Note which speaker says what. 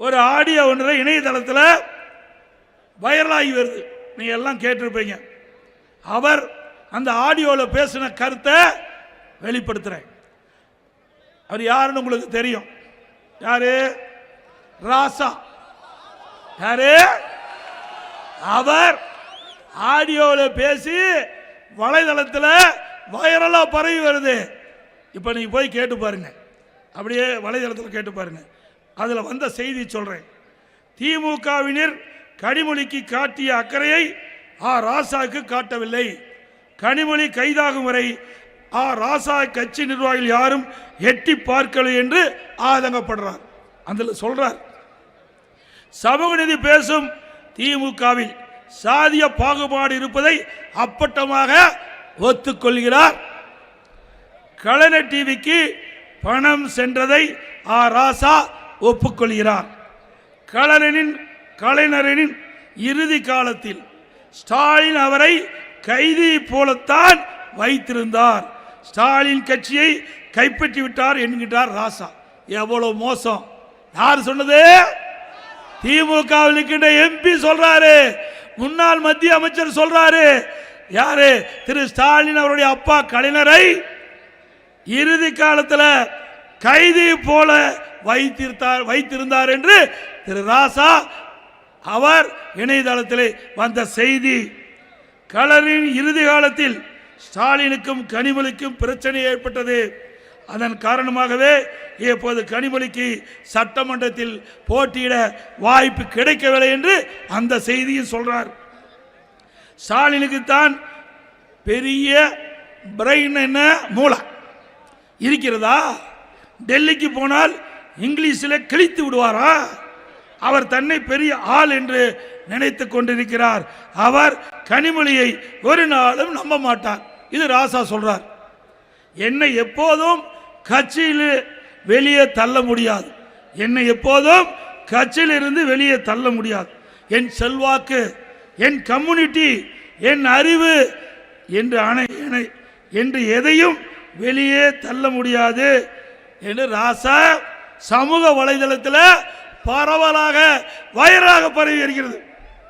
Speaker 1: ஒரு ஆடியோ ஒன்று இணையதளத்தில் வைரலாகி வருது, நீங்க எல்லாம் கேட்டிருப்பீங்க. அவர் அந்த ஆடியோவில் பேசின கருத்தை வெளிப்படுத்துறேன். அவர் யாருன்னு உங்களுக்கு தெரியும். யாரு? ராசா. யாரு? அவர் ஆடியோவில் பேசி வலைதளத்தில் வைரலா பரவி வருது. இப்ப நீங்க போய் கேட்டு பாருங்க, அப்படியே வலைதளத்தில் கேட்டு பாருங்க. அதுல வந்த செய்தி சொல்றேன். திமுகவினர் கனிமொழிக்கு காட்டிய அக்கறையை ராசாவுக்கு காட்டவில்லை. கனிமொழி கைதாகும் வரை ராசா கட்சி நிர்வாகிகள் யாரும் எட்டி பார்க்கவில்லை என்று ஆதங்கப்படுறார். அதில் சொல்றார், சமூக நீதி பேசும் திமுகவில் சாதிய பாகுபாடு இருப்பதை அப்பட்டமாக ஒத்துக்கொள்கிறார். கலைஞர் டிவிக்கு பணம் சென்றதை ராசா ஒப்புக்கொள்கிறார். கலைஞரின் இறுதி காலத்தில் ஸ்டாலின் அவரை கைதி போலத்தான் வைத்திருந்தார். ஸ்டாலின் கட்சியை கைப்பற்றி விட்டார் என்கிறார் ராசா. எவ்வளவு மோசம்! யார் சொன்னது? திமுகவில் இருக்கின்ற எம்பி சொல்றாரு, முன்னாள் மத்திய அமைச்சர் சொல்றாரு. யாரு? திரு ஸ்டாலின் அவருடைய அப்பா கலைஞரை இறுதி காலத்தில் கைதி போல வைத்திருந்தார் என்று திரு ராசா அவர் இணையதளத்தில் வந்த செய்தி. கலைஞரின் இறுதி காலத்தில் ஸ்டாலினுக்கும் கனிமொழிக்கும் பிரச்சனை ஏற்பட்டது. அதன் காரணமாகவே இப்போது கனிமொழிக்கு சட்டமன்றத்தில் போட்டியிட வாய்ப்பு கிடைக்கவில்லை என்று அந்த செய்தியும் சொல்றார். ஸ்டாலினுக்கு தான் பெரிய பிரெயின் என்ன மூளை இருக்கிறதா? டெல்லிக்கு போனால் இங்கிலீஷில் கிழித்து விடுவாரா? அவர் தன்னை பெரிய ஆள் என்று நினைத்து கொண்டிருக்கிறார். அவர் கனிமொழியை ஒரு நாளும் நம்ப மாட்டார். இது ராசா சொல்றார். என்னை எப்போதும் கட்சியில் வெளியே தள்ள முடியாது. என்னை எப்போதும் கட்சியில் இருந்து வெளியே தள்ள முடியாது. என் செல்வாக்கு, என் கம்யூனிட்டி, என் அறிவு என்று எதையும் வெளியே தள்ள முடியாது என்று ராசா சமூக வலைதளத்தில் பரவலாக வைரலாக பரவி வருகிறது.